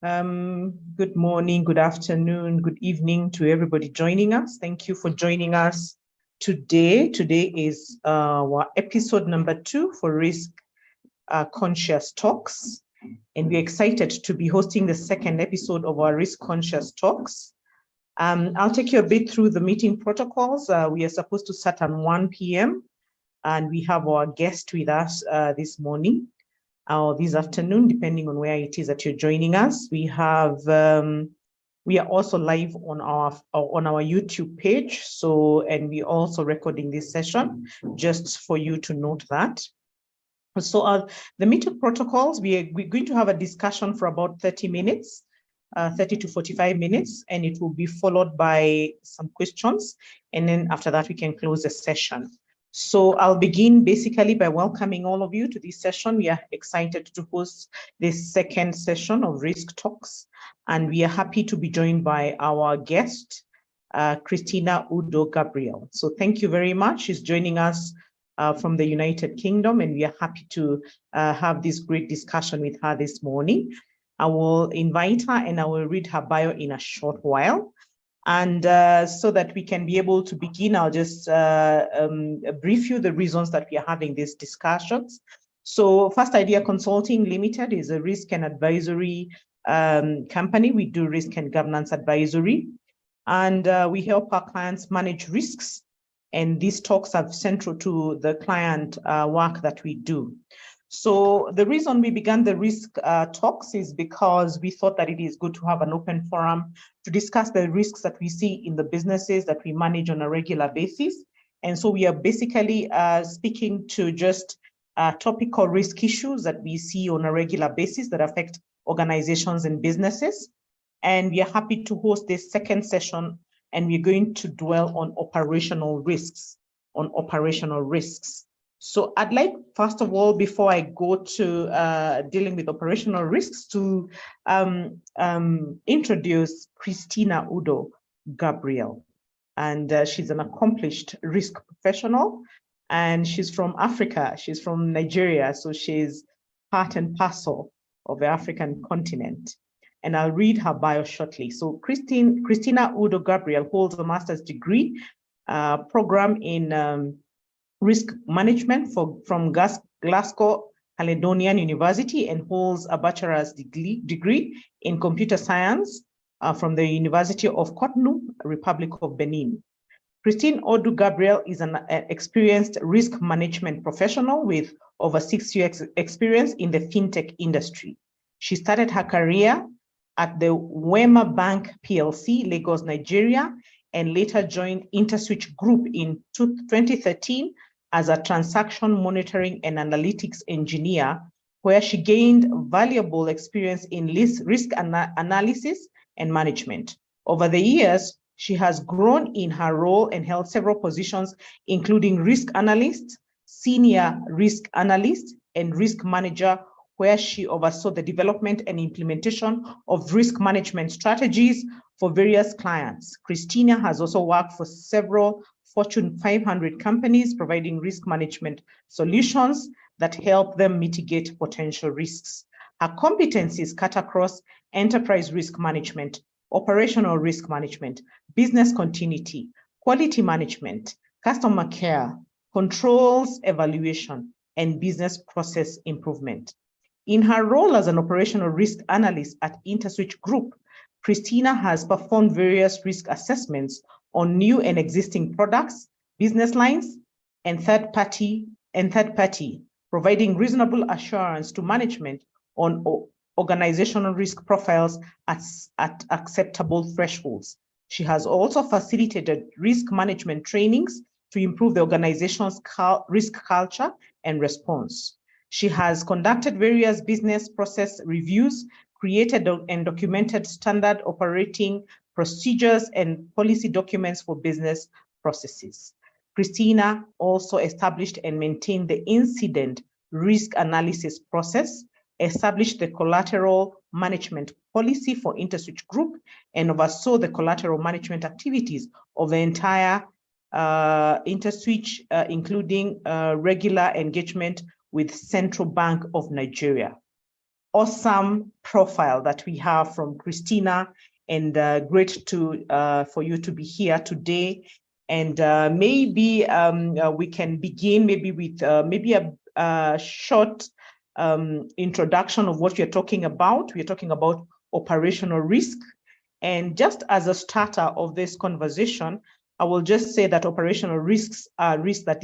Good morning, good afternoon, good evening to everybody joining us. Thank you for joining us today. Today is our episode number 2 for Risk Conscious Talks. And we're excited to be hosting the second episode of our Risk Conscious Talks. I'll take you a bit through the meeting protocols. We are supposed to start at 1 p.m. and we have our guest with us this morning or this afternoon, depending on where it is that you're joining us. We are also live on our YouTube page. And we're also recording this session, just for you to note that. So the meeting protocols, we're going to have a discussion for about 30 minutes, 30 to 45 minutes, and it will be followed by some questions. And then after that, we can close the session. So I'll begin basically by welcoming all of you to this session. We are excited to host this second session of Risk Talks, and we are happy to be joined by our guest, Christina Udo Gabriel. So thank you very much. She's joining us from the United Kingdom, and we are happy to have this great discussion with her this morning. I will invite her and I will read her bio in a short while. And so that we can be able to begin, I'll just brief you the reasons that we are having these discussions. So First Idea Consulting Limited is a risk and advisory company. We do risk and governance advisory, and we help our clients manage risks. And these talks are central to the client work that we do. So the reason we began the risk talks is because we thought that it is good to have an open forum to discuss the risks that we see in the businesses that we manage on a regular basis. And so we are basically speaking to just topical risk issues that we see on a regular basis that affect organizations and businesses. And we are happy to host this second session, and we're going to dwell on operational risks, So I'd like, first of all, before I go to dealing with operational risks, to introduce Christina Udo Gabriel. And she's an accomplished risk professional, and she's from Africa. She's from Nigeria, so she's part and parcel of the African continent. And I'll read her bio shortly. So Christina Udo Gabriel holds a master's degree program in risk management from Glasgow Caledonian University, and holds a bachelor's degree in computer science from the University of Cotonou, Republic of Benin. Christine Udo Gabriel is an experienced risk management professional with over 6 years experience in the fintech industry. She started her career at the Wema Bank PLC, Lagos, Nigeria, and later joined Interswitch Group in 2013 as a transaction monitoring and analytics engineer, where she gained valuable experience in risk analysis and management. Over the years, she has grown in her role and held several positions, including risk analyst, senior risk analyst, and risk manager, where she oversaw the development and implementation of risk management strategies for various clients. Christina has also worked for several Fortune 500 companies, providing risk management solutions that help them mitigate potential risks. Her competencies cut across enterprise risk management, operational risk management, business continuity, quality management, customer care, controls evaluation, and business process improvement. In her role as an operational risk analyst at Interswitch Group, Christina has performed various risk assessments on new and existing products, business lines, and third party, providing reasonable assurance to management on organizational risk profiles at acceptable thresholds. She has also facilitated risk management trainings to improve the organization's risk culture and response. She has conducted various business process reviews, created and documented standard operating procedures and policy documents for business processes. Christina also established and maintained the incident risk analysis process, established the collateral management policy for Interswitch Group, and oversaw the collateral management activities of the entire Interswitch, including regular engagement with Central Bank of Nigeria. awesome profile that we have from Christina, and great for you to be here today. And maybe we can begin maybe with maybe a short introduction of what we're talking about. We're talking about operational risk. And just as a starter of this conversation, I will just say that operational risks are risks that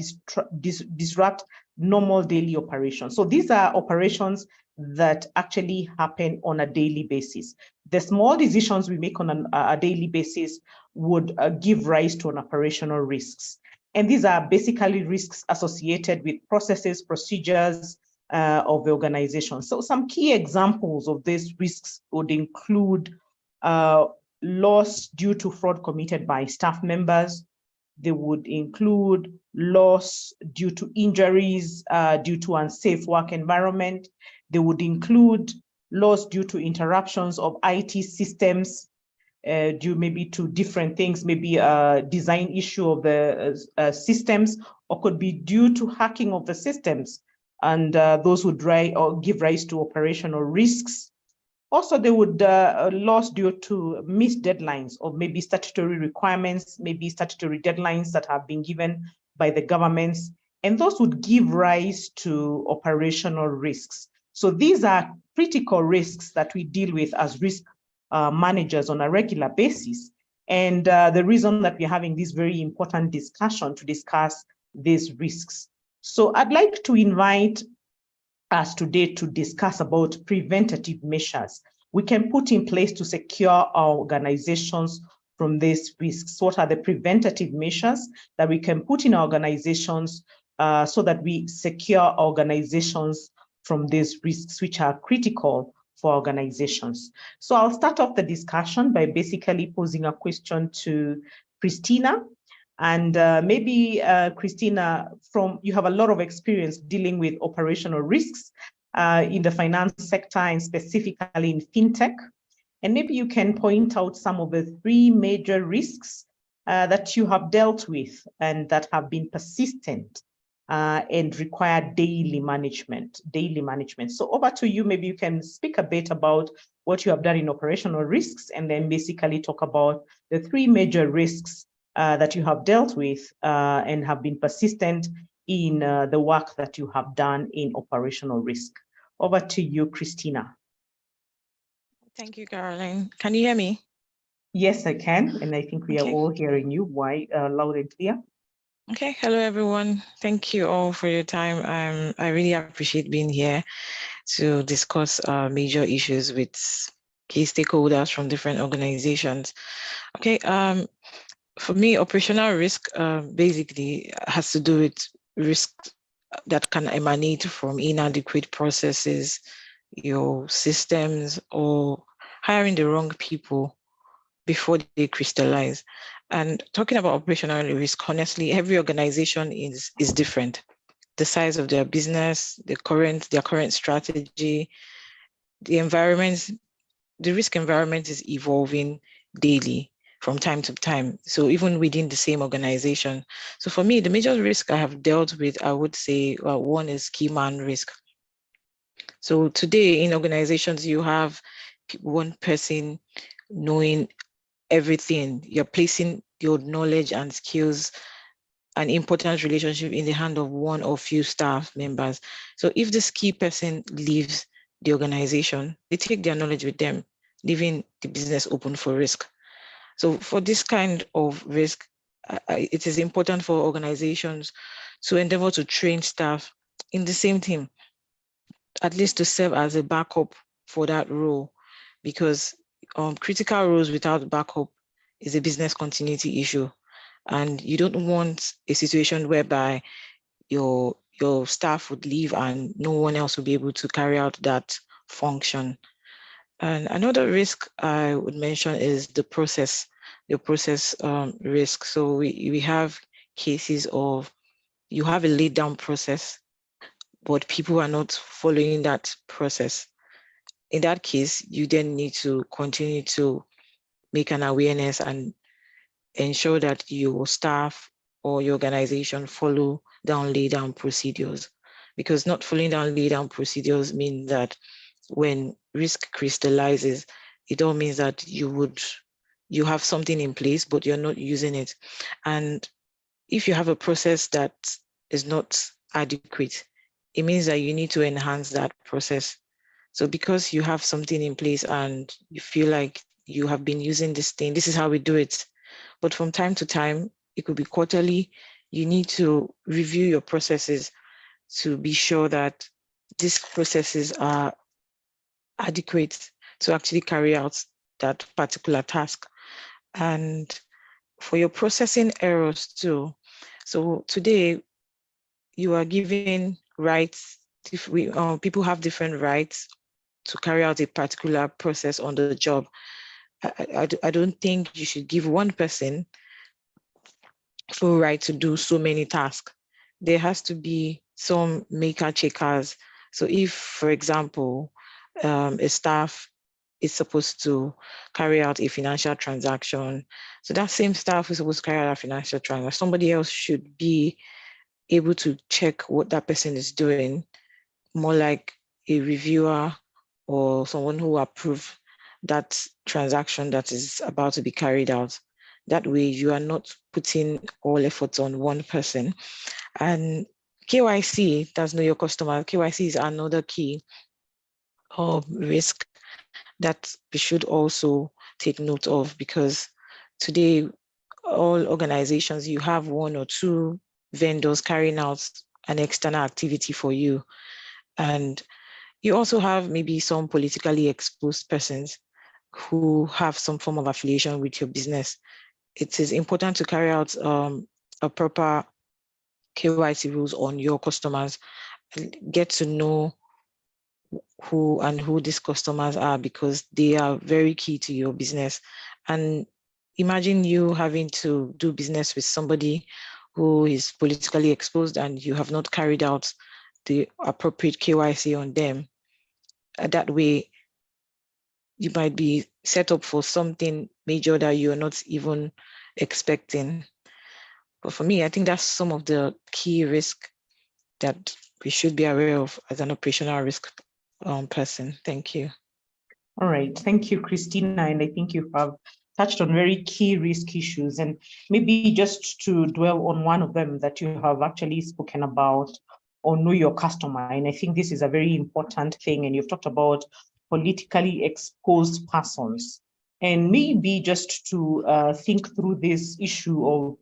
disrupt normal daily operations. So these are operations that actually happen on a daily basis. The small decisions we make on a daily basis would give rise to an operational risks. And these are basically risks associated with processes, procedures of the organization. So some key examples of these risks would include loss due to fraud committed by staff members. They would include loss due to injuries, due to unsafe work environment. They would include loss due to interruptions of IT systems, due maybe to different things, maybe a design issue of the systems, or could be due to hacking of the systems. And those would give rise to operational risks. Also, they would loss due to missed deadlines or maybe statutory requirements, maybe statutory deadlines that have been given by the governments, and those would give rise to operational risks. So these are critical risks that we deal with as risk managers on a regular basis. And the reason that we're having this very important discussion to discuss these risks. So I'd like to invite us today to discuss about preventative measures we can put in place to secure our organizations from these risks. What are the preventative measures that we can put in our organizations so that we secure our organizations from these risks, which are critical for organizations? So I'll start off the discussion by basically posing a question to Christina. And maybe, Christina, you have a lot of experience dealing with operational risks in the finance sector and specifically in fintech. And maybe you can point out some of the 3 major risks that you have dealt with and that have been persistent and require daily management. So over to you, maybe you can speak a bit about what you have done in operational risks, and then basically talk about the 3 major risks that you have dealt with and have been persistent in the work that you have done in operational risk. Over to you, Christina. Thank you, Caroline. Can you hear me? Yes, I can. And I think we are all hearing you loud and clear. Okay. Hello, everyone. Thank you all for your time. I really appreciate being here to discuss major issues with key stakeholders from different organizations. Okay. For me, operational risk basically has to do with risk that can emanate from inadequate processes, your systems, or hiring the wrong people before they crystallize. And talking about operational risk, honestly, every organization is different. The size of their business, their current strategy, the environment, the risk environment is evolving daily from time to time. So even within the same organization. So for me, the major risk I have dealt with, I would say, one is key man risk. So today in organizations, you have one person knowing everything. You're placing your knowledge and skills, an important relationship in the hand of one or few staff members. So if this key person leaves the organization, they take their knowledge with them, leaving the business open for risk. So for this kind of risk, it is important for organizations to endeavor to train staff in the same team, at least to serve as a backup for that role, because critical roles without backup is a business continuity issue. And you don't want a situation whereby your staff would leave and no one else will be able to carry out that function. And another risk I would mention is the process risk. So we have cases of you have a laid down process, but people are not following that process. In that case, you then need to continue to make an awareness and ensure that your staff or your organization follow down laid down procedures, because not following down laid down procedures mean that when risk crystallizes, it all means that you have something in place, but you're not using it. And if you have a process that is not adequate, it means that you need to enhance that process. So because you have something in place and you feel like you have been using this thing, this is how we do it. But from time to time, it could be quarterly, you need to review your processes to be sure that these processes are adequate to actually carry out that particular task. And for your processing errors too. So today, you are given rights. If people have different rights to carry out a particular process on the job. I don't think you should give one person full right to do so many tasks. There has to be some maker checkers. So if, for example, a staff is supposed to carry out a financial transaction, so that same staff is supposed to carry out a financial transaction, somebody else should be able to check what that person is doing, more like a reviewer or someone who approve that transaction that is about to be carried out. That way you are not putting all efforts on one person. And KYC, that's know your customer. KYC is another key of risk that we should also take note of, because today all organizations, you have one or two vendors carrying out an external activity for you. And you also have maybe some politically exposed persons who have some form of affiliation with your business. It is important to carry out a proper KYC rules on your customers, get to know who these customers are, because they are very key to your business. And imagine you having to do business with somebody who is politically exposed and you have not carried out the appropriate KYC on them. That way, you might be set up for something major that you're not even expecting. But for me, I think that's some of the key risk that we should be aware of as an operational risk person. Thank you. All right, thank you, Christina. And I think you have touched on very key risk issues. And maybe just to dwell on one of them that you have actually spoken about, or know your customer. And I think this is a very important thing. And you've talked about politically exposed persons. And maybe just to think through this issue of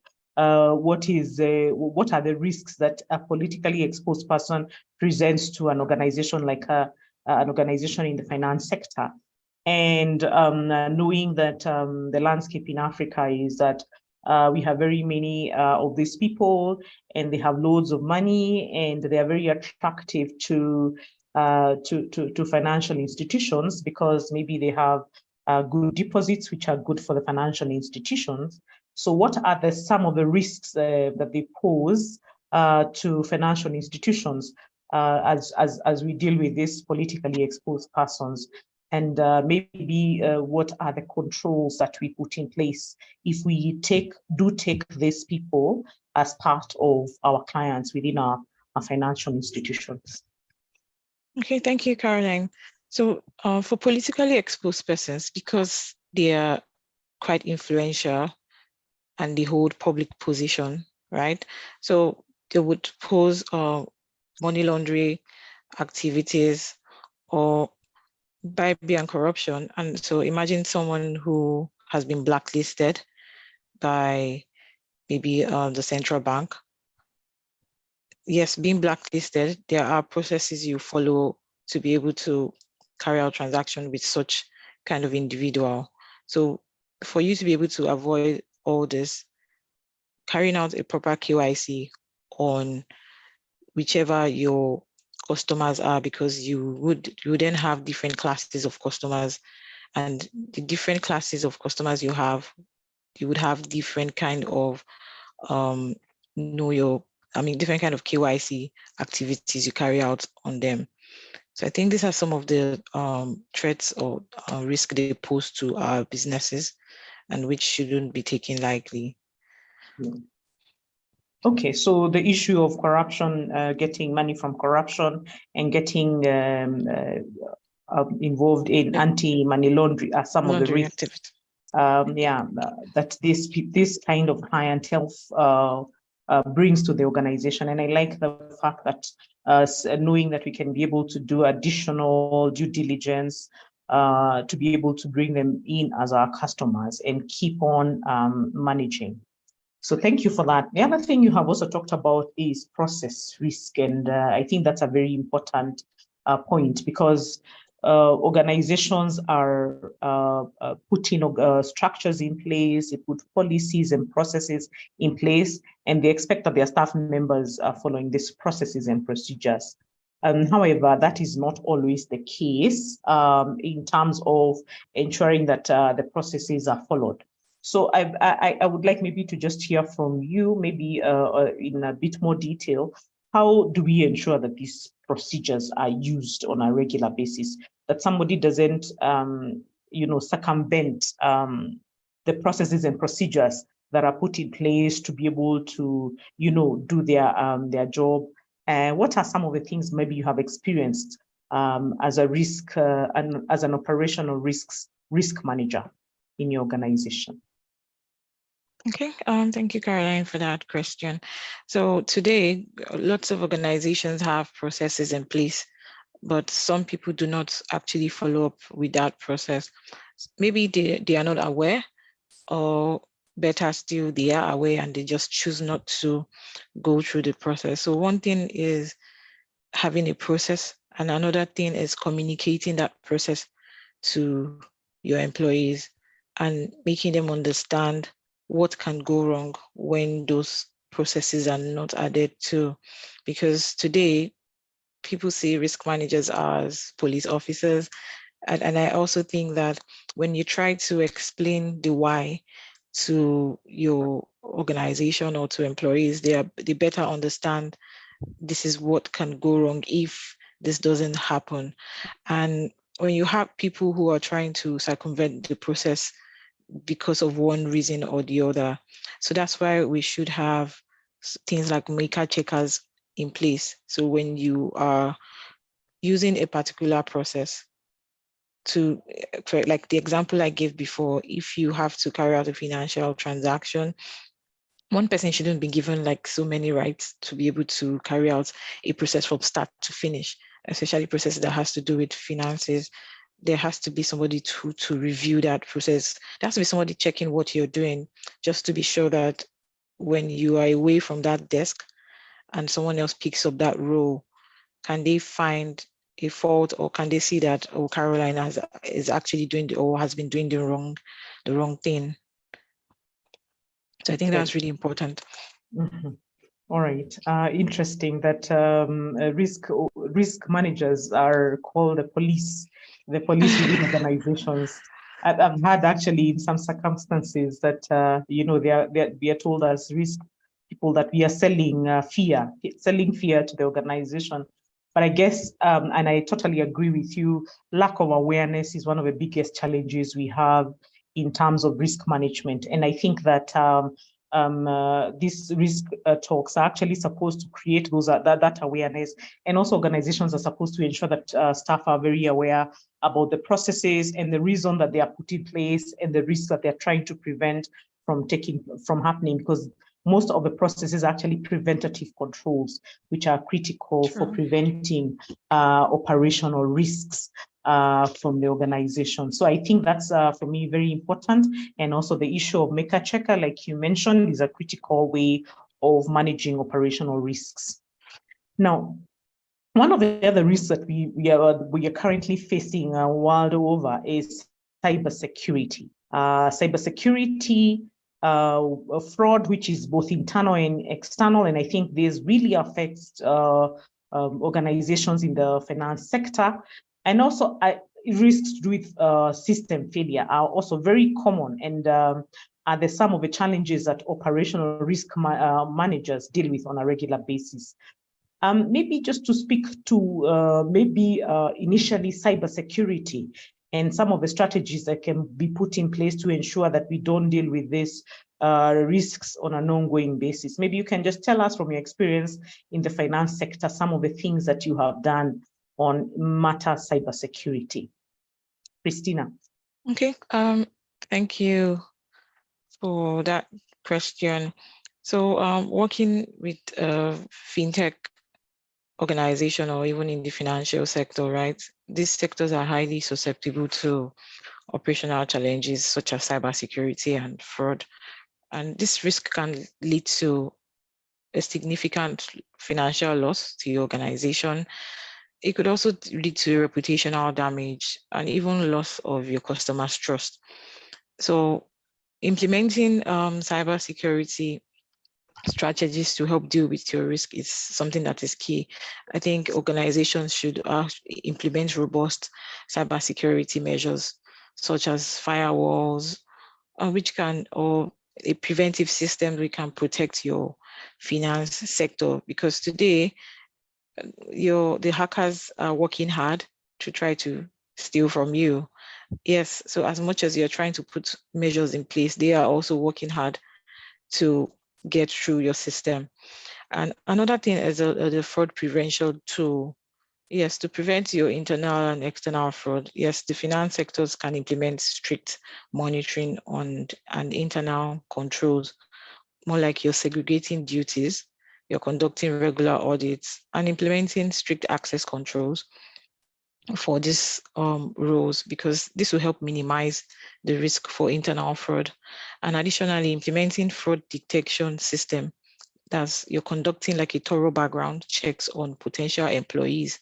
what are the risks that a politically exposed person presents to an organization like an organization in the finance sector. And knowing that the landscape in Africa is that we have very many of these people, and they have loads of money, and they are very attractive to financial institutions, because maybe they have good deposits, which are good for the financial institutions. So what are some of the risks that they pose to financial institutions as we deal with these politically exposed persons? And maybe what are the controls that we put in place if we do take these people as part of our clients within our financial institutions? Okay, thank you, Caroline. So for politically exposed persons, because they are quite influential and they hold public position, right? So they would pose money laundering activities or bribery and corruption. And so imagine someone who has been blacklisted by maybe the central bank. Yes, being blacklisted, there are processes you follow to be able to carry out transaction with such kind of individual. So for you to be able to avoid all this, carrying out a proper KYC on whichever your customers are, because you would then have different classes of customers, and the different classes of customers you would have different kind of different kind of KYC activities you carry out on them. So I think these are some of the threats or risk they pose to our businesses, and which shouldn't be taken lightly. Okay, so the issue of corruption, getting money from corruption, and getting involved in anti-money laundering are some of the risks. Activity. That this kind of clientele brings to the organization. And I like the fact that knowing that we can be able to do additional due diligence to be able to bring them in as our customers and keep on managing. So thank you for that. The other thing you have also talked about is process risk. And I think that's a very important point, because organizations are putting structures in place, they put policies and processes in place, and they expect that their staff members are following these processes and procedures. However, that is not always the case in terms of ensuring that the processes are followed. So I would like maybe to just hear from you, maybe in a bit more detail, how do we ensure that these procedures are used on a regular basis, that somebody doesn't, circumvent the processes and procedures that are put in place to be able to, do their job? And what are some of the things maybe you have experienced as a risk and as an operational risk manager in your organization? Okay, thank you, Caroline, for that question. So today, lots of organizations have processes in place, but some people do not actually follow up with that process. Maybe they are not aware, or better still, they are aware and they just choose not to go through the process. So one thing is having a process, and another thing is communicating that process to your employees and making them understand what can go wrong when those processes are not added to. Because today, people see risk managers as police officers. And I also think that when you try to explain the why to your organization or to employees, they better understand this is what can go wrong if this doesn't happen. And when you have people who are trying to circumvent the process because of one reason or the other, so that's why we should have things like maker checkers in place. So when you are using a particular process, to, like the example I gave before, if you have to carry out a financial transaction, one person shouldn't be given like so many rights to be able to carry out a process from start to finish, especially processes that has to do with finances. There has to be somebody to review that process. There has to be somebody checking what you're doing, just to be sure that when you are away from that desk and someone else picks up that role, can they find a fault, or can they see that, oh, Caroline is actually doing or has been doing the wrong thing? So I think that's really important. Mm-hmm. All right. Interesting that risk managers are called the police within organizations. I've had actually in some circumstances that they are told as risk people that we are selling fear to the organization. But I guess, and I totally agree with you, lack of awareness is one of the biggest challenges we have in terms of risk management. And I think that these risk talks are actually supposed to create that awareness, and also organizations are supposed to ensure that staff are very aware about the processes and the reason that they are put in place and the risks that they're trying to prevent from happening, because most of the processes are actually preventative controls, which are critical for preventing operational risks from the organization. So I think that's, for me, very important. And also the issue of maker checker, like you mentioned, is a critical way of managing operational risks. Now, one of the other risks that we are currently facing world over is cybersecurity. Cybersecurity, fraud, which is both internal and external, and I think this really affects organizations in the finance sector. And also risks with system failure are also very common, and are the some of the challenges that operational risk managers deal with on a regular basis. Maybe just to speak to initially cybersecurity and some of the strategies that can be put in place to ensure that we don't deal with these risks on an ongoing basis. Maybe you can just tell us from your experience in the finance sector some of the things that you have done on matter cybersecurity. Christina. Okay, thank you for that question. So working with a fintech organization or even in the financial sector, right? These sectors are highly susceptible to operational challenges such as cybersecurity and fraud. And this risk can lead to a significant financial loss to your organization. It could also lead to reputational damage and even loss of your customers' trust. So implementing cybersecurity strategies to help deal with your risk is something that is key. I think organizations should implement robust cybersecurity measures, such as firewalls, or a preventive system which can protect your finance sector. Because today, the hackers are working hard to try to steal from you. Yes, so as much as you're trying to put measures in place, they are also working hard to get through your system. And another thing is the fraud prevention tool. Yes, to prevent your internal and external fraud. Yes, the finance sectors can implement strict monitoring and internal controls, more like you're segregating duties, you're conducting regular audits and implementing strict access controls for these roles, because this will help minimize the risk for internal fraud. And additionally, implementing fraud detection system, that's you're conducting like a thorough background checks on potential employees,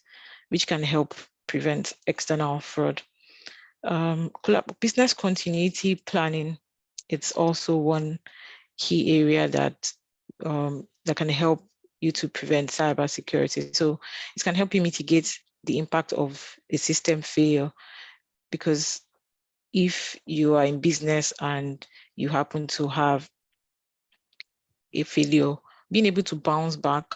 which can help prevent external fraud. Business continuity planning, it's also one key area that that can help you to prevent cybersecurity. So it can help you mitigate the impact of a system failure, because if you are in business and you happen to have a failure, being able to bounce back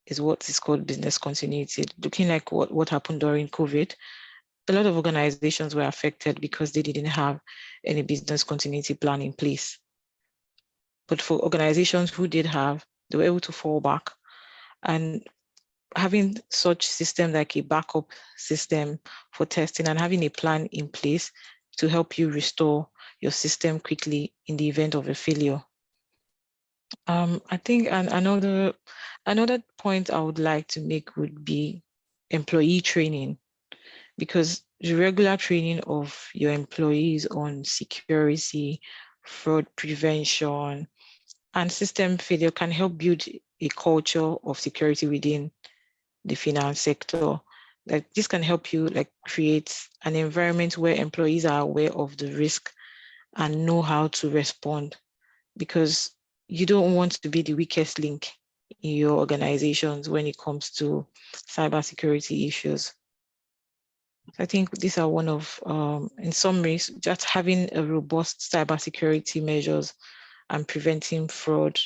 is what is called business continuity. Looking like what happened during COVID, a lot of organizations were affected because they didn't have any business continuity plan in place. But for organizations who did have, they were able to fall back. And having such system like a backup system for testing and having a plan in place to help you restore your system quickly in the event of a failure. I think another point I would like to make would be employee training, because the regular training of your employees on security, fraud prevention, and system failure can help build a culture of security within the finance sector. Like this can help you like create an environment where employees are aware of the risk and know how to respond, because you don't want to be the weakest link in your organizations when it comes to cybersecurity issues. I think these are one of, in summary, just having a robust cybersecurity measures and preventing fraud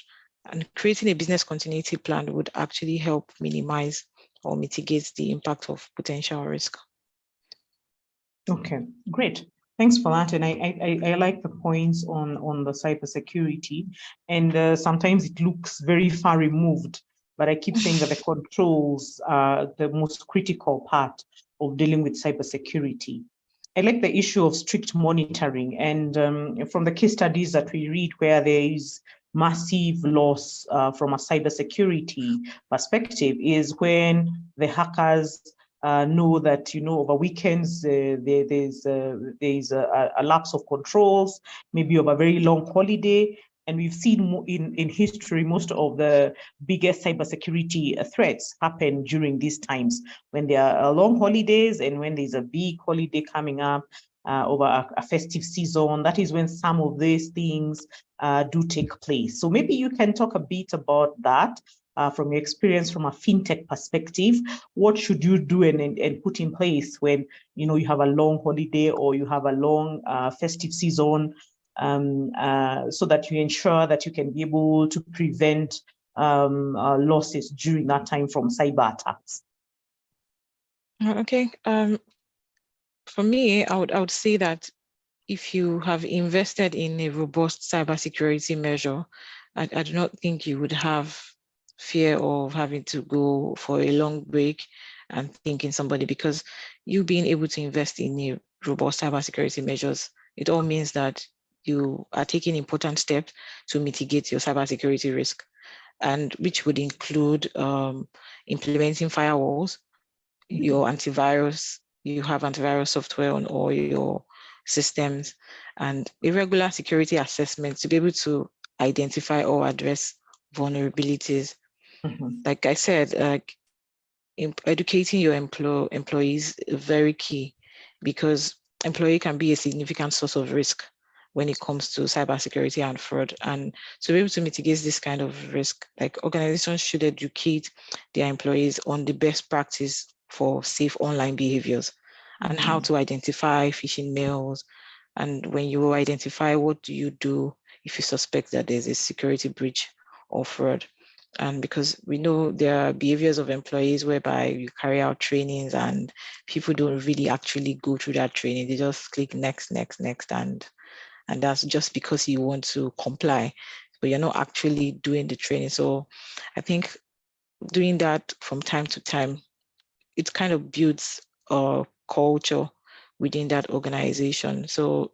and creating a business continuity plan would actually help minimize or mitigate the impact of potential risk. Okay, great. Thanks for that. And I like the points on the cybersecurity. And sometimes it looks very far removed, but I keep saying that the controls are the most critical part of dealing with cybersecurity. I like the issue of strict monitoring. And from the case studies that we read where there is massive loss from a cybersecurity perspective is when the hackers know that, over weekends, there's a lapse of controls, maybe of a very long holiday. And we've seen in history, most of the biggest cybersecurity threats happen during these times when there are long holidays and when there's a big holiday coming up over a festive season. That is when some of these things do take place. So maybe you can talk a bit about that. From your experience from a fintech perspective, what should you do and put in place when you have a long holiday or you have a long festive season, so that you ensure that you can be able to prevent losses during that time from cyber attacks? Okay. For me, I would say that if you have invested in a robust cybersecurity measure, I do not think you would have fear of having to go for a long break. and thinking somebody, because you being able to invest in a robust cybersecurity measures, it all means that you are taking important steps to mitigate your cybersecurity risk, and which would include implementing firewalls, your antivirus, you have antivirus software on all your systems, and irregular security assessments to be able to identify or address vulnerabilities. Like I said, educating your employees is very key, because employee can be a significant source of risk when it comes to cybersecurity and fraud. And to be able to mitigate this kind of risk, like organizations should educate their employees on the best practice for safe online behaviors and how to identify phishing mails. And when you identify, what do you do if you suspect that there's a security breach or fraud? And because we know there are behaviors of employees whereby you carry out trainings and people don't really actually go through that training. They just click next, next, next, and that's just because you want to comply, but you're not actually doing the training. So I think doing that from time to time, it kind of builds a culture within that organization. So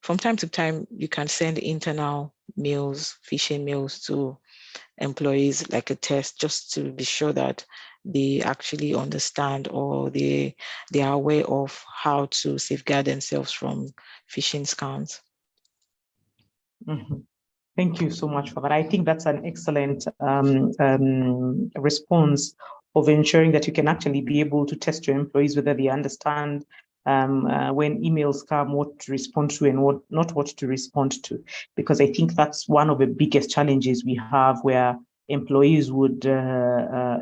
from time to time, you can send internal mails, phishing mails to employees, like a test, just to be sure that they actually understand, or they are aware of how to safeguard themselves from phishing scams. Thank you so much for that. I think that's an excellent response of ensuring that you can actually be able to test your employees whether they understand when emails come, what to respond to and what to respond to. Because I think that's one of the biggest challenges we have, where employees would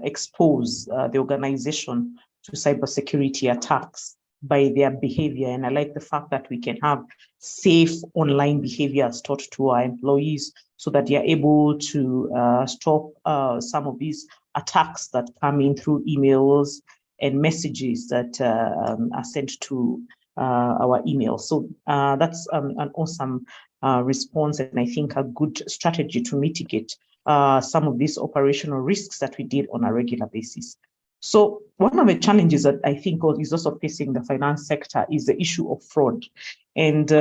expose the organization to cybersecurity attacks by their behavior. And I like the fact that we can have safe online behaviors taught to our employees so that they are able to stop some of these attacks that come in through emails and messages that are sent to our emails. So that's an awesome response, and I think a good strategy to mitigate some of these operational risks that we did on a regular basis. So one of the challenges that I think is also facing the finance sector is the issue of fraud. And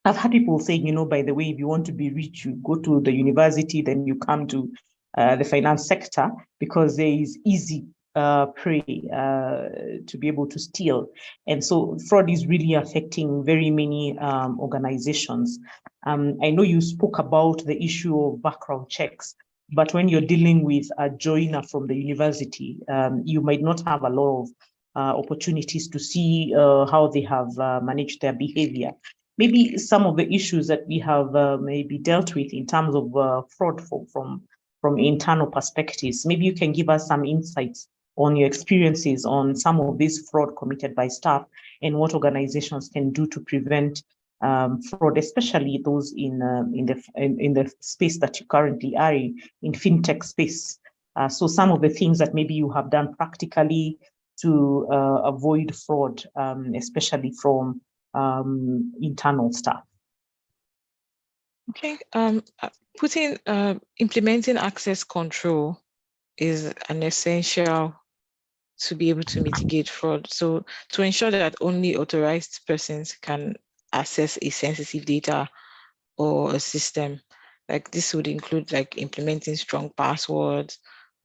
I've had people saying, by the way, if you want to be rich, you go to the university, then you come to the finance sector, because there is easy prey to be able to steal. And so fraud is really affecting very many organizations. I know you spoke about the issue of background checks, but when you're dealing with a joiner from the university, you might not have a lot of opportunities to see how they have managed their behavior. Maybe some of the issues that we have maybe dealt with in terms of fraud from internal perspectives. Maybe you can give us some insights on your experiences on some of these fraud committed by staff and what organizations can do to prevent fraud, especially those in the space that you currently are in fintech space. So some of the things that maybe you have done practically to avoid fraud, especially from internal staff. Okay, implementing access control is an essential to be able to mitigate fraud. So to ensure that only authorized persons can access a sensitive data or a system, like this would include like implementing strong passwords,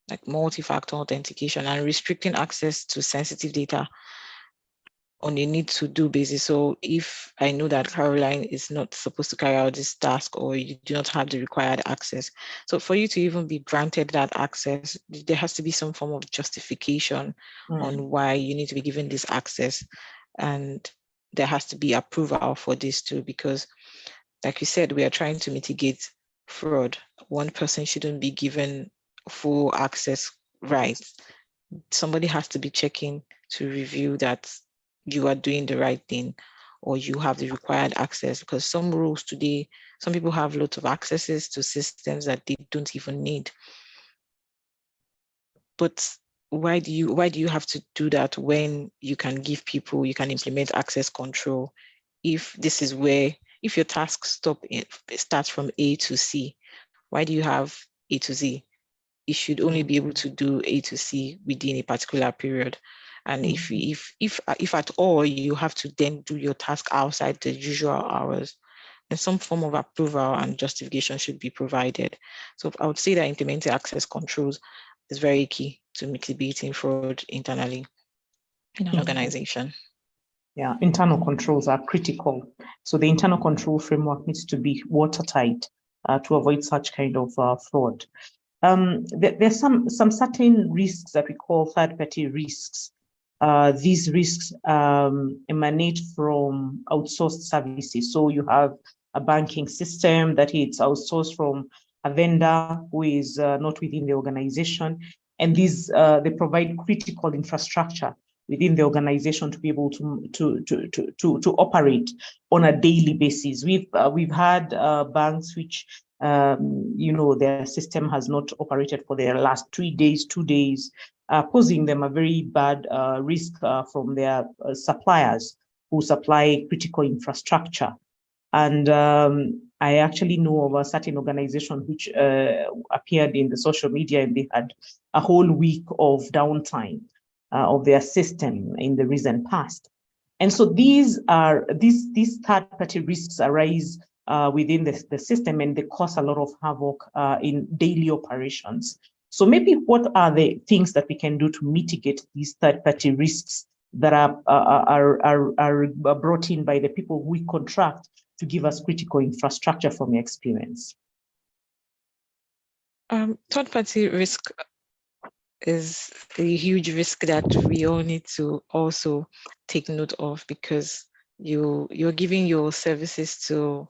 like multi-factor authentication, and restricting access to sensitive data on a need-to-do basis. So if I know that Caroline is not supposed to carry out this task, or you do not have the required access, so for you to even be granted that access, there has to be some form of justification on why you need to be given this access. And there has to be approval for this too, because like you said, we are trying to mitigate fraud. One person shouldn't be given full access rights. Somebody has to be checking to review that you are doing the right thing, or you have the required access, because some rules today, some people have lots of accesses to systems that they don't even need. But why do you have to do that when you can give people, you can implement access control? If this is where, if your task starts from A to C, why do you have A to Z? it should only be able to do A to C within a particular period. And if at all you have to then do your task outside the usual hours, then some form of approval and justification should be provided. So I would say that implementing access controls is very key to mitigating fraud internally in an organization. Yeah, internal controls are critical. So the internal control framework needs to be watertight to avoid such kind of fraud. There's some certain risks that we call third-party risks. These risks emanate from outsourced services. So you have a banking system that it's outsourced from a vendor who is not within the organization. And these, they provide critical infrastructure within the organization to be able to operate on a daily basis. We've had banks which their system has not operated for their last 3 days, 2 days, posing them a very bad risk from their suppliers who supply critical infrastructure. And I actually know of a certain organization which appeared in the social media, and they had a whole week of downtime of their system in the recent past. And so these third-party risks arise within the system, and they cause a lot of havoc in daily operations. So maybe what are the things that we can do to mitigate these third-party risks that are brought in by the people we contract to give us critical infrastructure from your experience? Third-party risk is a huge risk that we all need to also take note of, because you're giving your services to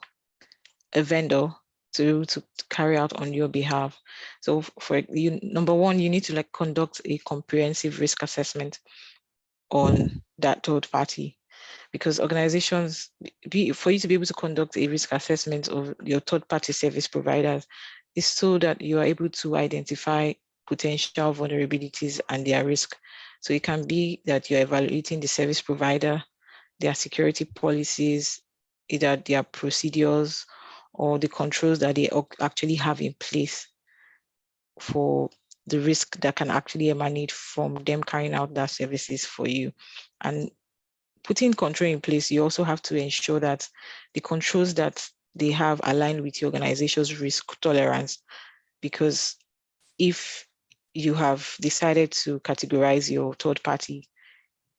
a vendor to carry out on your behalf. So for you, number one, you need to conduct a comprehensive risk assessment on that third party, because organizations, for you to be able to conduct a risk assessment of your third party service providers is so that you are able to identify potential vulnerabilities and their risk. So it can be that you're evaluating the service provider, their security policies, either their procedures or the controls that they actually have in place for the risk that can actually emanate from them carrying out their services for you. And putting control in place, you also have to ensure that the controls that they have align with your organization's risk tolerance, because if you have decided to categorize your third-party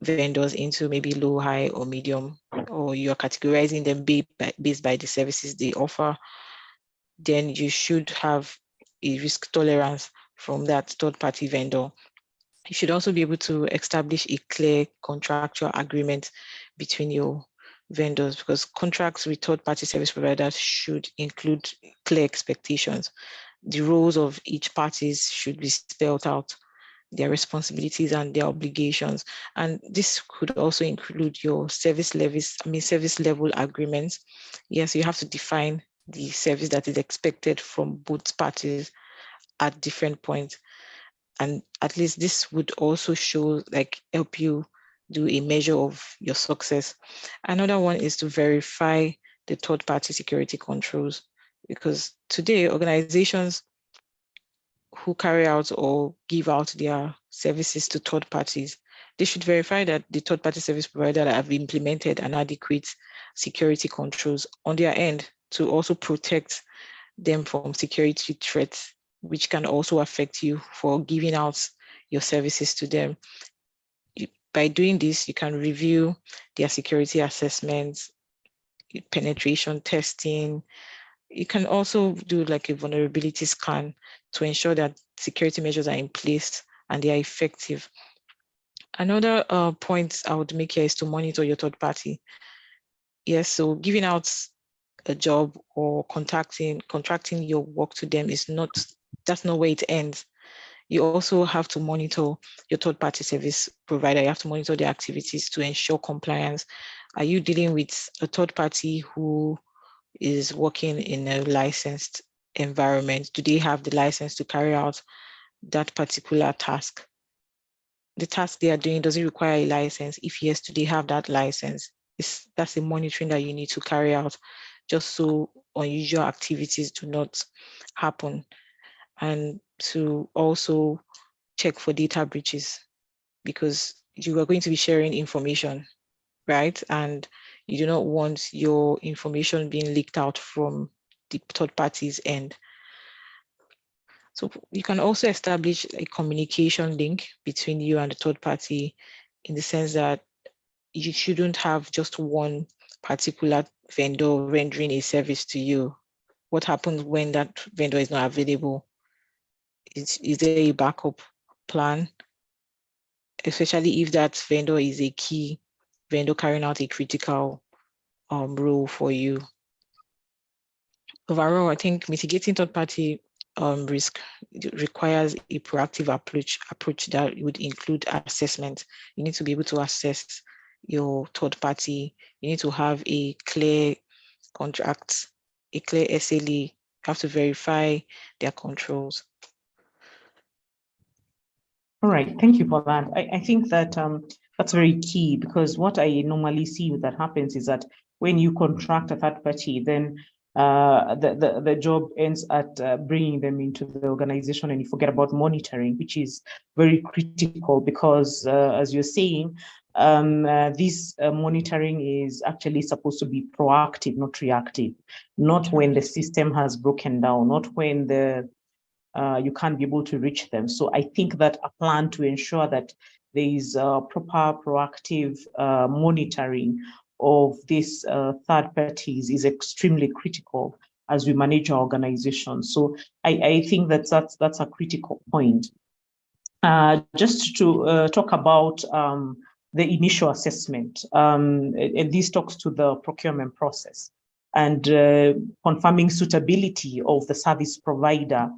vendors into maybe low, high, or medium, or you're categorizing them based by the services they offer, then you should have a risk tolerance from that third-party vendor. You should also be able to establish a clear contractual agreement between your vendors, because contracts with third-party service providers should include clear expectations. The roles of each parties should be spelled out, their responsibilities and their obligations. And this could also include your service level agreements. Yes, you have to define the service that is expected from both parties at different points. And at least this would also show, help you do a measure of your success. Another one is to verify the third-party security controls, because today organizations who carry out or give out their services to third parties, they should verify that the third-party service provider have implemented an adequate security controls on their end to also protect them from security threats, which can also affect you for giving out your services to them. By doing this, you can review their security assessments, penetration testing. You can also do a vulnerability scan to ensure that security measures are in place and they are effective. Another point I would make here is to monitor your third party. Yes, so giving out a job or contracting your work to them that's not where it ends. You also have to monitor your third-party service provider. You have to monitor their activities to ensure compliance. Are you dealing with a third party who is working in a licensed environment? Do they have the license to carry out that particular task? The task they are doing, does it require a license? If yes, do they have that license? That's the monitoring that you need to carry out, just so unusual activities do not happen. And to also check for data breaches, because you are going to be sharing information, right? And you do not want your information being leaked out from the third party's end. So you can also establish a communication link between you and the third party, in the sense that you shouldn't have just one particular vendor rendering a service to you. What happens when that vendor is not available? Is there a backup plan, especially if that vendor is a key vendor carrying out a critical role for you? Overall, I think mitigating third-party risk requires a proactive approach that would include assessment. You need to be able to assess your third party. You need to have a clear contract, a clear SLA. You have to verify their controls. All right, thank you for that. I think that that's very key, because what I normally see that happens is that when you contract a third party, then the job ends at bringing them into the organization, and you forget about monitoring, which is very critical, because as you're saying, this monitoring is actually supposed to be proactive, not reactive, not when the system has broken down, not when you can't be able to reach them. So I think that a plan to ensure that there is proper proactive monitoring of these third parties is extremely critical as we manage our organization. So I think that that's a critical point. Just to talk about the initial assessment, and this talks to the procurement process, and confirming suitability of the service provider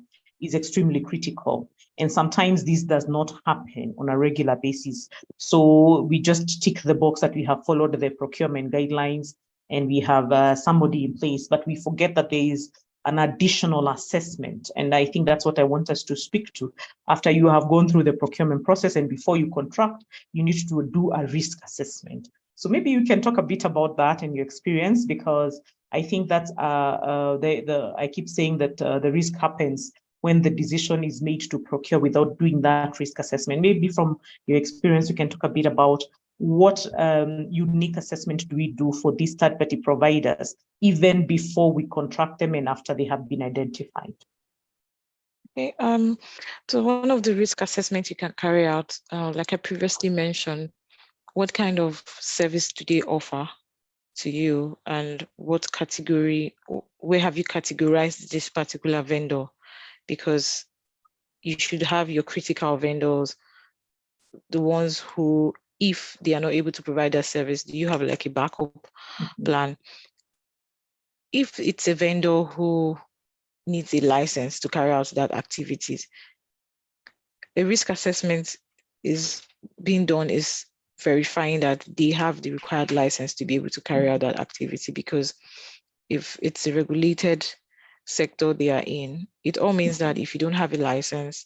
is extremely critical. And sometimes this does not happen on a regular basis. So we just tick the box that we have followed the procurement guidelines and we have somebody in place, but we forget that there is an additional assessment. And I think that's what I want us to speak to. After you have gone through the procurement process and before you contract, you need to do a risk assessment. So maybe you can talk a bit about that and your experience, because I think that's I keep saying that the risk happens when the decision is made to procure without doing that risk assessment. Maybe from your experience, you can talk a bit about what unique assessment do we do for these third-party providers, even before we contract them and after they have been identified? Okay, so one of the risk assessments you can carry out, like I previously mentioned, what kind of service do they offer to you, and what category, where have you categorized this particular vendor? Because you should have your critical vendors, the ones who, if they are not able to provide that service, do you have like a backup plan? If it's a vendor who needs a license to carry out that activities, a risk assessment is being done is verifying that they have the required license to be able to carry out that activity, because if it's a regulated sector they are in, it all means that if you don't have a license,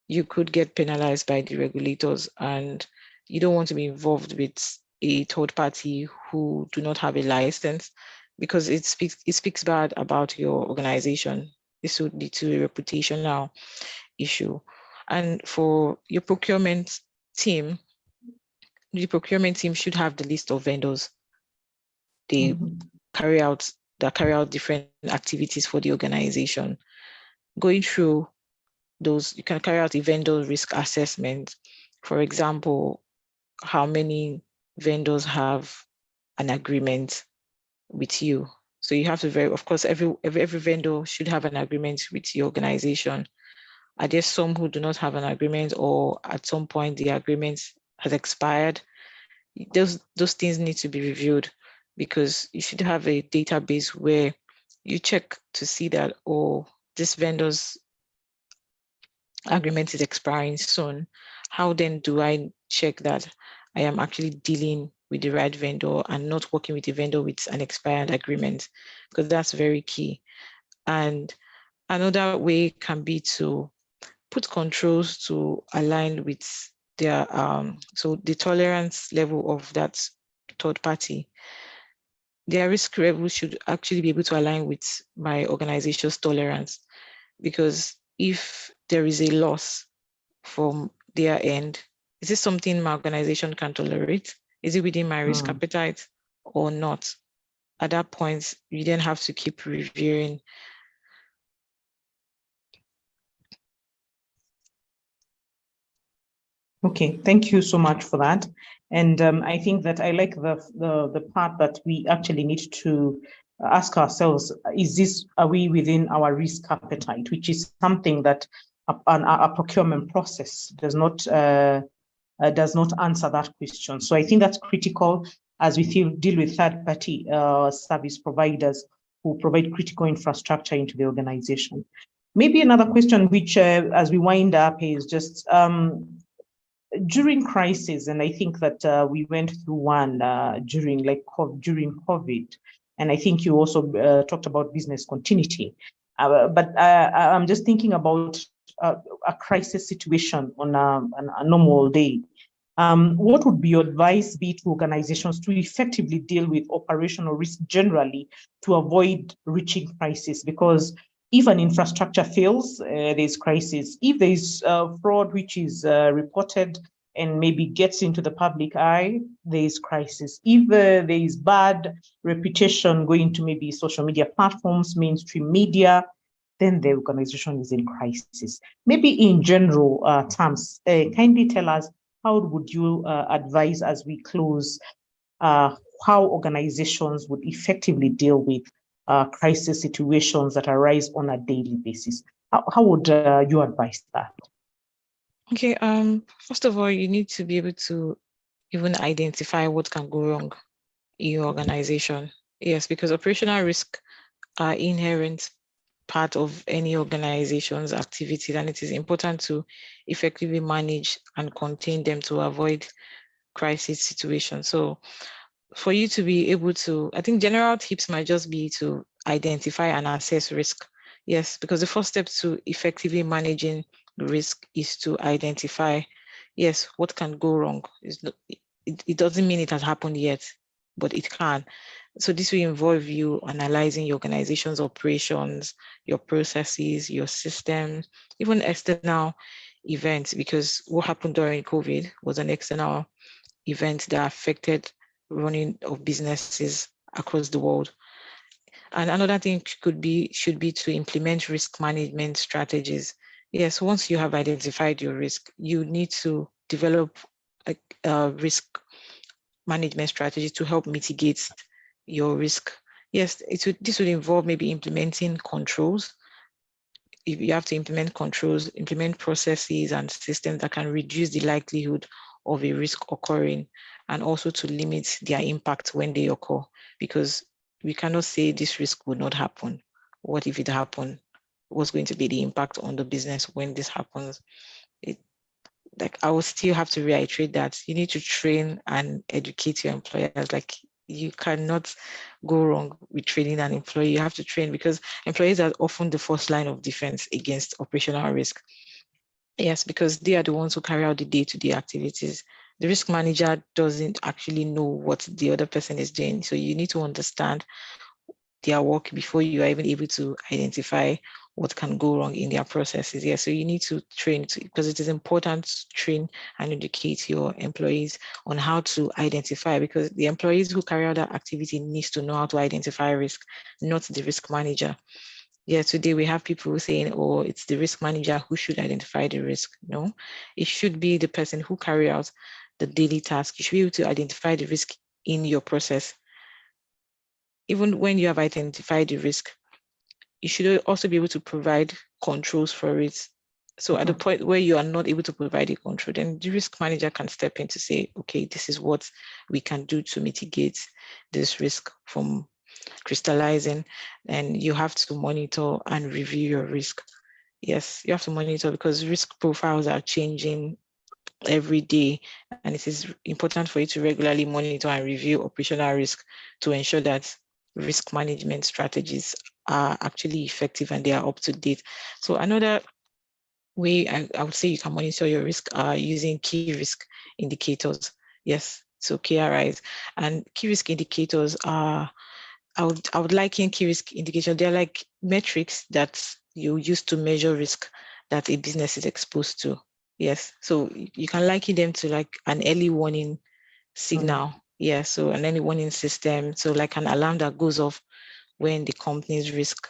you could get penalized by the regulators, and you don't want to be involved with a third party who do not have a license, because it speaks bad about your organization. This would lead to a reputational issue. And for your procurement team, the procurement team should have the list of vendors they carry out different activities for the organization. Going through those, you can carry out a vendor risk assessment. For example, how many vendors have an agreement with you? So you have to of course, every vendor should have an agreement with your organization. Are there some who do not have an agreement, or at some point the agreement has expired? Those things need to be reviewed, because you should have a database where you check to see that, oh, this vendor's agreement is expiring soon. How then do I check that I am actually dealing with the right vendor and not working with a vendor with an expired agreement? Because that's very key. And another way can be to put controls to align with their so the tolerance level of that third party. Their risk level should actually be able to align with my organization's tolerance, because if there is a loss from their end, is this something my organization can tolerate? Is it within my risk appetite or not? At that point, you then have to keep reviewing. Okay, thank you so much for that. And I think that I like the part that we actually need to ask ourselves, are we within our risk appetite, which is something that a procurement process does not answer that question. So I think that's critical as we deal with third-party service providers who provide critical infrastructure into the organization. Maybe another question, which as we wind up, is just during crisis, and I think that we went through one during COVID, and I think you also talked about business continuity. But I'm just thinking about a crisis situation on a normal day. What would be your advice be to organizations to effectively deal with operational risk generally to avoid reaching crisis? Because if an infrastructure fails, there's crisis. If there's fraud which is reported and maybe gets into the public eye, there's crisis. If there is bad reputation going to maybe social media platforms, mainstream media, then the organization is in crisis. Maybe in general terms, kindly tell us, how would you advise as we close how organizations would effectively deal with crisis situations that arise on a daily basis? How would you advise that? Okay, first of all, you need to be able to even identify what can go wrong in your organization. Yes, because operational risk are inherent part of any organization's activities, and it is important to effectively manage and contain them to avoid crisis situations. So for you to be able to, I think general tips might just be to identify and assess risk. Yes, because the first step to effectively managing risk is to identify, yes, what can go wrong. It doesn't mean it has happened yet, but it can. So this will involve you analyzing your organization's operations, your processes, your systems, even external events, because what happened during COVID was an external event that affected running of businesses across the world. And another thing should be to implement risk management strategies. Yes, once you have identified your risk, you need to develop a risk management strategy to help mitigate your risk. Yes, this would involve maybe implementing controls. If you have to implement controls, implement processes and systems that can reduce the likelihood of a risk occurring, and also to limit their impact when they occur, because we cannot say this risk would not happen. What if it happened? What's going to be the impact on the business when this happens? Like, I will still have to reiterate that you need to train and educate your employers. Like, you cannot go wrong with training an employee. You have to train, because employees are often the first line of defense against operational risk. Yes, because they are the ones who carry out the day-to-day activities. The risk manager doesn't actually know what the other person is doing. So you need to understand their work before you are even able to identify what can go wrong in their processes. Yeah, so you need to train, because it is important to train and educate your employees on how to identify, because the employees who carry out that activity needs to know how to identify risk, not the risk manager. Yeah, today we have people saying, oh, it's the risk manager who should identify the risk. No, it should be the person who carry out the daily task. You should be able to identify the risk in your process. Even when you have identified the risk, you should also be able to provide controls for it. So at the point where you are not able to provide a control, then the risk manager can step in to say, okay, this is what we can do to mitigate this risk from crystallizing. And you have to monitor and review your risk. Yes, you have to monitor, because risk profiles are changing every day, and it is important for you to regularly monitor and review operational risk to ensure that risk management strategies are actually effective and they are up to date. So another way I would say you can monitor your risk are using key risk indicators. Yes, so KRIs. And key risk indicators are, I would liken key risk indicators, they're like metrics that you use to measure risk. that a business is exposed to. Yes, so you can liken them to like an early warning signal. Yeah, so an early warning system. So like an alarm that goes off when the company's risk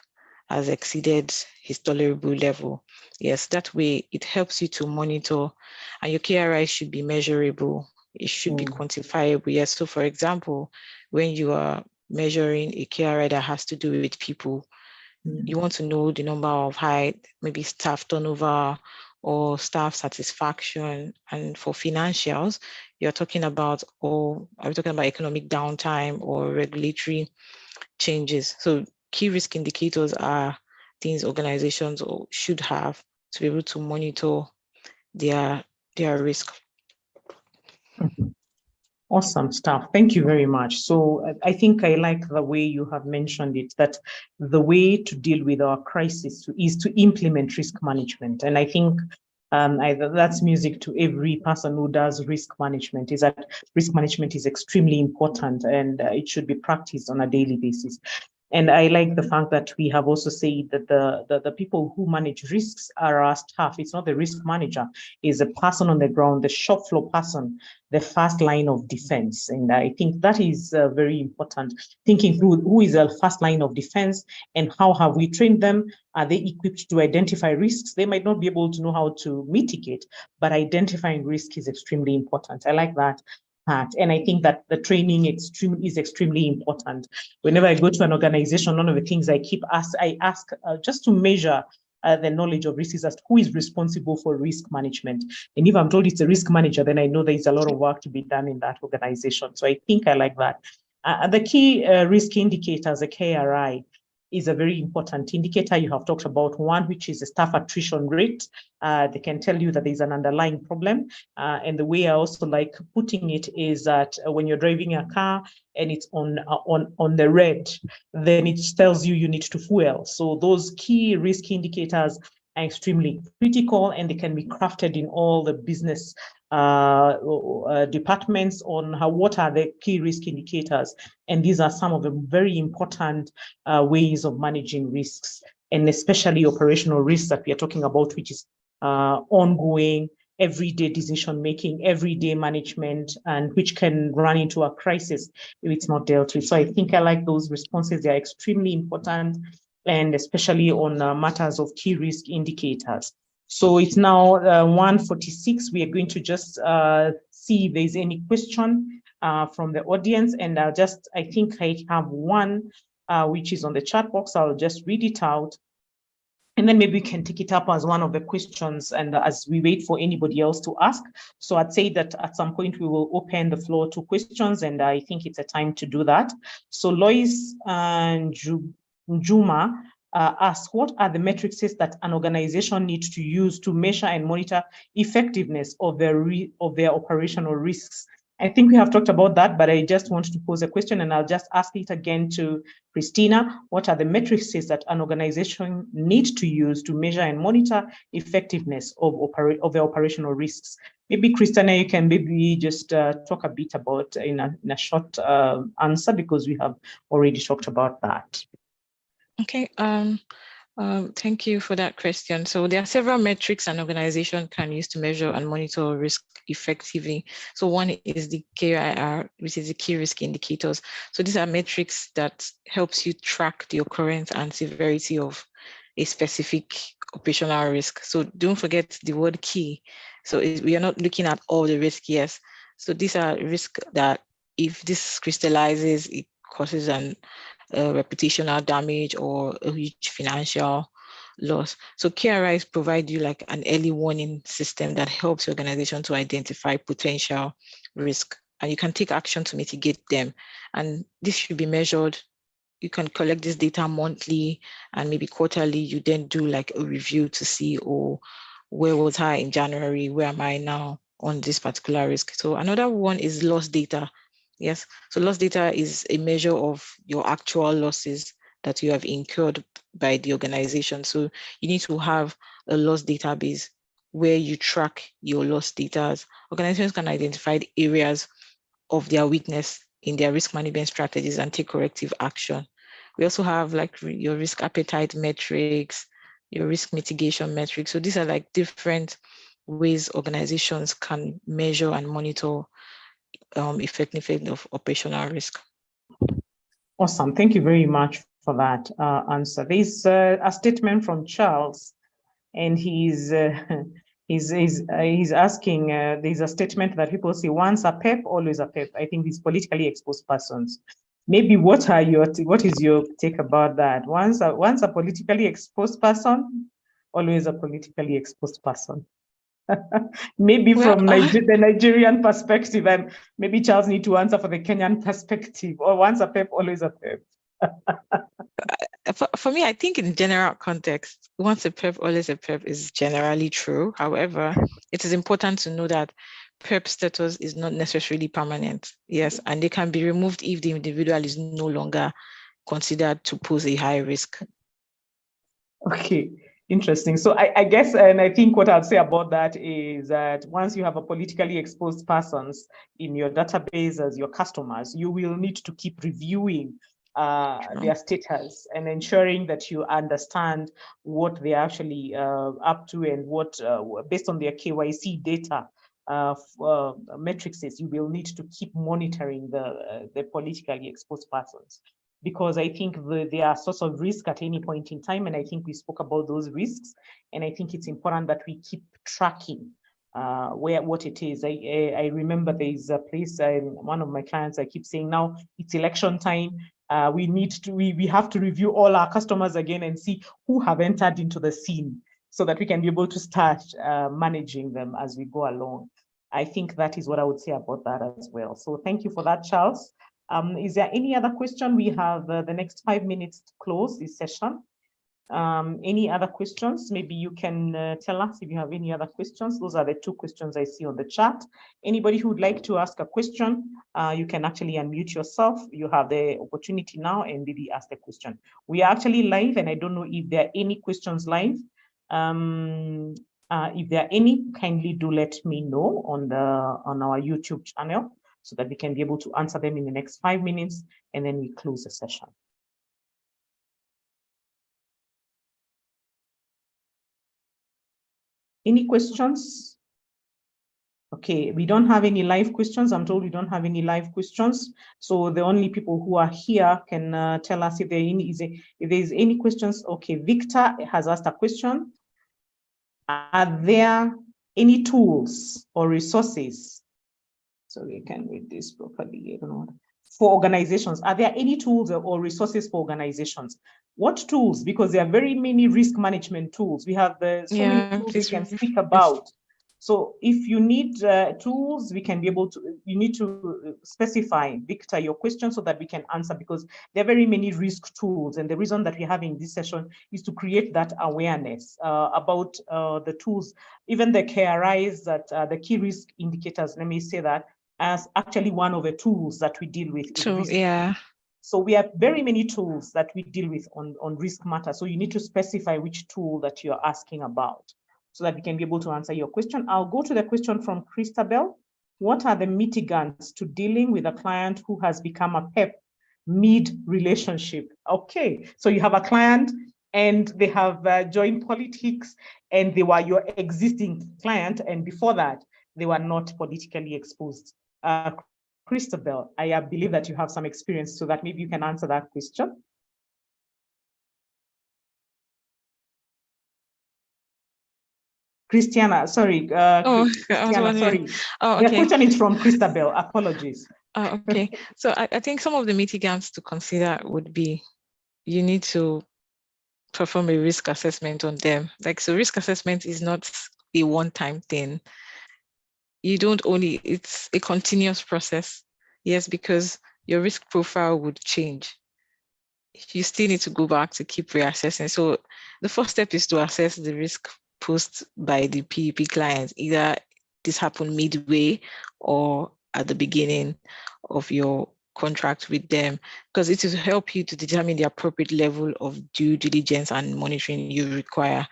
has exceeded his tolerable level. Yes, that way it helps you to monitor, and your KRI should be measurable. It should be quantifiable. Yes, so for example, when you are measuring a KRI that has to do with people, you want to know the number of maybe staff turnover or staff satisfaction. And for financials, you're talking about, are we talking about economic downtime or regulatory changes? So key risk indicators are things organizations should have to be able to monitor their risk. Awesome stuff. Thank you very much. So I think I like the way you have mentioned it, that the way to deal with our crisis is to implement risk management. And I think that's music to every person who does risk management, is that risk management is extremely important, and it should be practiced on a daily basis. And I like the fact that we have also said that the people who manage risks are our staff. It's not the risk manager, it's a person on the ground, the shop floor person, the first line of defense. And I think that is very important, thinking through who is the first line of defense and how have we trained them? Are they equipped to identify risks? They might not be able to know how to mitigate, but identifying risk is extremely important. I like that. And I think that the training is extremely important. Whenever I go to an organization, one of the things I ask just to measure the knowledge of risk is as to who is responsible for risk management. And if I'm told it's a risk manager, then I know there's a lot of work to be done in that organization. So I think I like that. The key risk indicators, the KRI, is a very important indicator. You have talked about one, which is the staff attrition rate. They can tell you that there's an underlying problem. And the way I also like putting it is that when you're driving a car and it's on the red, then it tells you need to fuel. So those key risk indicators are extremely critical, and they can be crafted in all the business departments on what are the key risk indicators. And these are some of the very important ways of managing risks, and especially operational risks that we are talking about, which is ongoing, everyday decision making, everyday management, and which can run into a crisis if it's not dealt with. So I think I like those responses. They are extremely important, and especially on matters of key risk indicators. So it's now 1:46. We are going to just see if there's any question from the audience. And I think I have one which is on the chat box. I'll just read it out, and then maybe we can take it up as one of the questions, and as we wait for anybody else to ask. So I'd say that at some point we will open the floor to questions, and I think it's a time to do that. So Lois and Juma ask, what are the metrics that an organization needs to use to measure and monitor effectiveness of their operational risks? I think we have talked about that, but I just want to pose a question, and I'll just ask it again to Christina. What are the metrics that an organization needs to use to measure and monitor effectiveness of their operational risks? Maybe Christina, you can maybe just talk a bit about in a short answer, because we have already talked about that. Okay. Thank you for that question. So there are several metrics an organization can use to measure and monitor risk effectively. So one is the KIR, which is the key risk indicators. So these are metrics that helps you track the occurrence and severity of a specific operational risk. So don't forget the word key. So we are not looking at all the risk, yes. So these are risks that if this crystallizes, it causes an reputational damage or a huge financial loss. So KRIs provide you like an early warning system that helps your organization to identify potential risk, and you can take action to mitigate them. And this should be measured. You can collect this data monthly and maybe quarterly. You then do like a review to see, where was I in January? Where am I now on this particular risk? So another one is loss data. Yes, so loss data is a measure of your actual losses that you have incurred by the organization. So you need to have a loss database where you track your loss data. Organizations can identify the areas of their weakness in their risk management strategies and take corrective action. We also have like your risk appetite metrics, your risk mitigation metrics. So these are like different ways organizations can measure and monitor effectiveness of operational risk. Awesome. Thank you very much for that answer. There's a statement from Charles, and he's asking. There's a statement that people say, "Once a PEP, always a PEP." I think these politically exposed persons. Maybe what is your take about that? Once a politically exposed person, always a politically exposed person. Maybe from the Nigerian perspective, and maybe Charles need to answer for the Kenyan perspective, or once a PEP, always a PEP. For me, I think in general context, once a PEP, always a PEP is generally true. However, it is important to know that PEP status is not necessarily permanent. Yes, and they can be removed if the individual is no longer considered to pose a high risk. Okay, interesting. So I guess, and I think what I'd say about that is that once you have a politically exposed persons in your database as your customers, you will need to keep reviewing their status and ensuring that you understand what they're actually up to, and what, based on their KYC data, metrics, you will need to keep monitoring the politically exposed persons, because I think there are sorts of risk at any point in time, and I think we spoke about those risks, and I think it's important that we keep tracking what it is. I remember there is a place, one of my clients, I keep saying, now it's election time. We have to review all our customers again and see who have entered into the scene, so that we can be able to start managing them as we go along. I think that is what I would say about that as well. So thank you for that, Charles. Is there any other question? We have the next 5 minutes to close this session. Any other questions? Maybe you can tell us if you have any other questions. Those are the 2 questions I see on the chat. Anybody who would like to ask a question, you can actually unmute yourself. You have the opportunity now and maybe ask the question. We are actually live, and I don't know if there are any questions live. If there are any, kindly do let me know on our YouTube channel, so that we can be able to answer them in the next 5 minutes, and then we close the session. Any questions? Okay, we don't have any live questions. I'm told we don't have any live questions. So the only people who are here can tell us if there is any questions. Okay, Victor has asked a question. Are there any tools or resources? So we can read this properly. I don't know. For organizations, are there any tools or resources for organizations? What tools? Because there are very many risk management tools. We have so many tools we can speak about. So if you need tools, we can be able to, you need to specify, Victor, your question so that we can answer, because there are very many risk tools. And the reason that we're having this session is to create that awareness about the tools, even the KRIs, that the key risk indicators, let me say that, as actually one of the tools that we deal with. So, yeah. So we have very many tools that we deal with on risk matters. So you need to specify which tool that you're asking about, so that we can be able to answer your question. I'll go to the question from Christabel. What are the mitigants to dealing with a client who has become a PEP mid-relationship? Okay, so you have a client and they have joined politics, and they were your existing client, and before that, they were not politically exposed. Christabel, I believe that you have some experience, so that maybe you can answer that question. Christiana, sorry. Christiana, sorry. Oh, okay. The question is from Christabel. Apologies. Okay. So I think some of the mitigants to consider would be, you need to perform a risk assessment on them. So risk assessment is not a one-time thing. You don't only, it's a continuous process. Yes, because your risk profile would change. You still need to go back to keep reassessing. So the first step is to assess the risk posed by the PEP client. Either this happened midway or at the beginning of your contract with them, because it will help you to determine the appropriate level of due diligence and monitoring you require.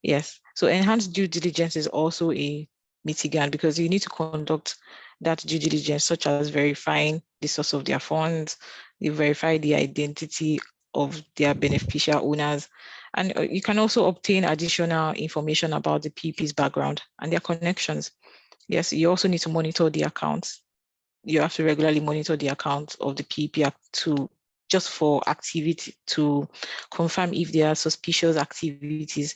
Yes, so enhanced due diligence is also a mitigant, because you need to conduct that due diligence, such as verifying the source of their funds, you verify the identity of their beneficial owners, And you can also obtain additional information about the PP's background and their connections. Yes, you also need to monitor the accounts. You have to regularly monitor the account of the PP just for activity, to confirm if there are suspicious activities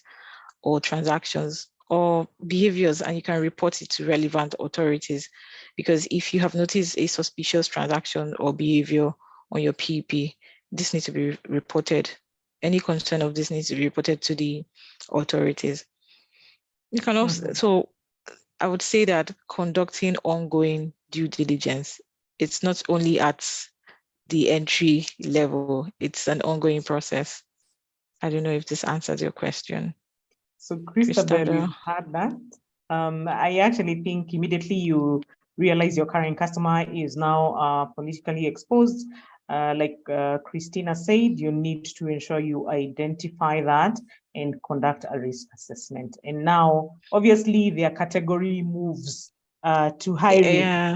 or transactions or behaviors, and you can report it to relevant authorities. Because if you have noticed a suspicious transaction or behavior on your PP, this needs to be reported. Any concern of this needs to be reported to the authorities. You can also, so I would say that conducting ongoing due diligence, it's not only at the entry level, it's an ongoing process. I don't know if this answers your question. So Christabel, you've had that. I actually think immediately you realize your current customer is now politically exposed. Like Christina said, you need to ensure you identify that and conduct a risk assessment. And now, obviously, their category moves to high risk. Yeah.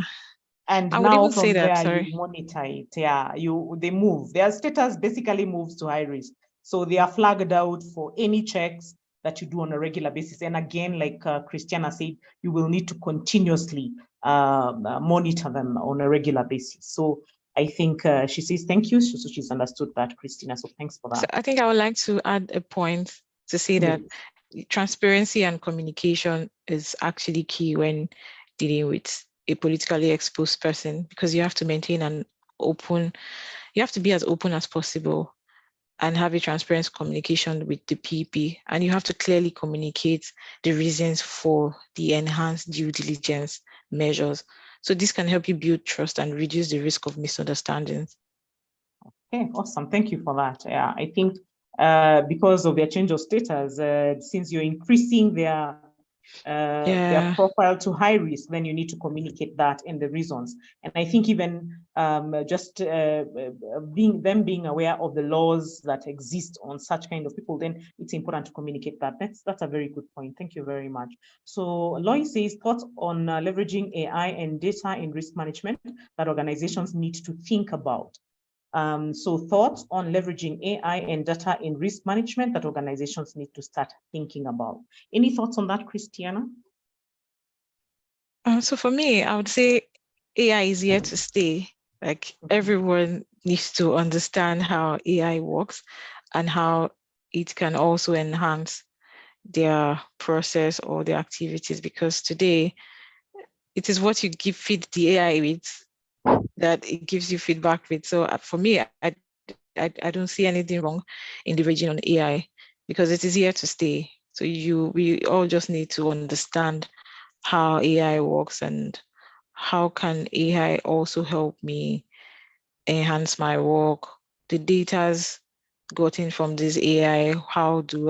And I would now even from say that, there, sorry. you monitor it. Yeah, they move. Their status basically moves to high risk. So they are flagged out for any checks that you do on a regular basis. And again, like Christiana said, you will need to continuously monitor them on a regular basis. So I think she says thank you. So she's understood that, Christina. So thanks for that. So I think I would like to add a point to say that transparency and communication is actually key when dealing with a politically exposed person, because you have to maintain you have to be as open as possible and have a transparent communication with the PP, and you have to clearly communicate the reasons for the enhanced due diligence measures. So this can help you build trust and reduce the risk of misunderstandings. Okay, awesome. Thank you for that. Yeah, I think because of their change of status, since you're increasing their profile to high risk, then you need to communicate that and the reasons. And I think even just being aware of the laws that exist on such kind of people, then it's important to communicate that. That's a very good point. Thank you very much. So Lois says, thoughts on leveraging AI and data in risk management that organizations need to think about. So thoughts on leveraging AI and data in risk management that organizations need to start thinking about. Any thoughts on that, Christiana? So for me, I would say AI is here to stay. Like everyone needs to understand how AI works and how it can also enhance their process or their activities, because today it is what you feed the AI with that it gives you feedback with. So for me, I don't see anything wrong in leveraging on AI because it is here to stay. So we all just need to understand how AI works and how can AI also help me enhance my work. The data's gotten from this AI, what do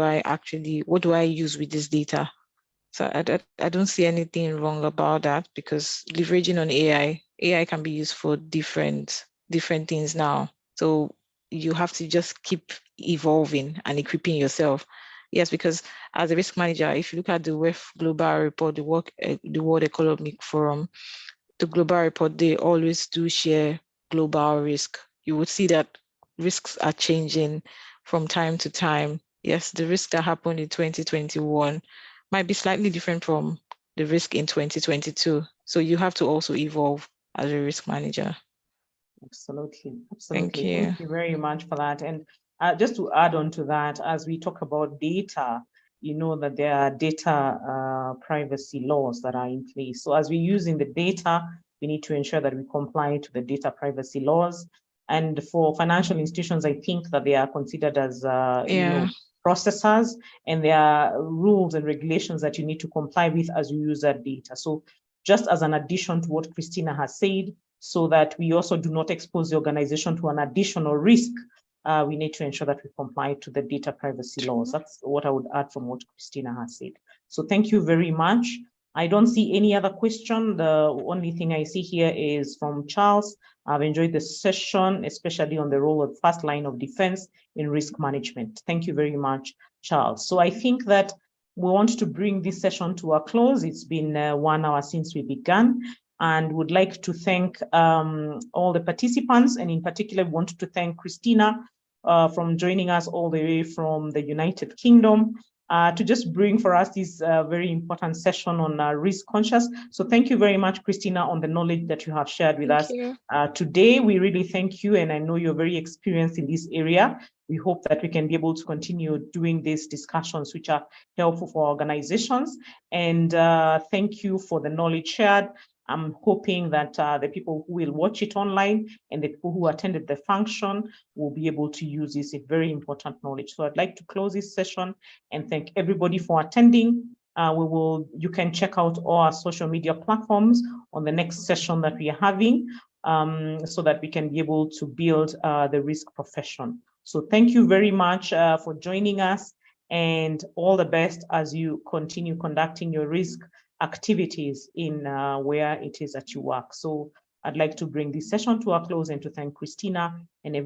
I use with this data? So I don't see anything wrong about that, because leveraging on AI can be used for different things now. So you have to just keep evolving and equipping yourself. Yes, because as a risk manager, if you look at the WEF Global Report, the World Economic Forum, the Global Report, they always do share global risk. You would see that risks are changing from time to time. Yes, the risk that happened in 2021 might be slightly different from the risk in 2022. So you have to also evolve as a risk manager. Absolutely. Thank you. Thank you very much for that. And just to add on to that, as we talk about data, you know that there are data privacy laws that are in place. So as we're using the data, we need to ensure that we comply to the data privacy laws. And for financial institutions, I think that they are considered as processors, and there are rules and regulations that you need to comply with as you use that data. So just as an addition to what Christina has said, so that we also do not expose the organization to an additional risk, we need to ensure that we comply to the data privacy laws. That's what I would add from what Christina has said. So thank you very much. I don't see any other question. The only thing I see here is from Charles. I've enjoyed the session, especially on the role of first line of defense in risk management. Thank you very much, Charles. So I think that we want to bring this session to a close. It's been 1 hour since we began, and would like to thank all the participants, and in particular, we want to thank Christina from joining us all the way from the United Kingdom to just bring for us this very important session on risk conscious. So thank you very much, Christina, on the knowledge that you have shared with us today. We really thank you, and I know you're very experienced in this area. We hope that we can be able to continue doing these discussions, which are helpful for organizations. And thank you for the knowledge shared. I'm hoping that the people who will watch it online and the people who attended the function will be able to use this very important knowledge. So I'd like to close this session and thank everybody for attending. You can check out all our social media platforms on the next session that we are having so that we can be able to build the risk profession. So thank you very much for joining us, and all the best as you continue conducting your risk activities in where it is that you work. So I'd like to bring this session to a close and to thank Christina and everyone.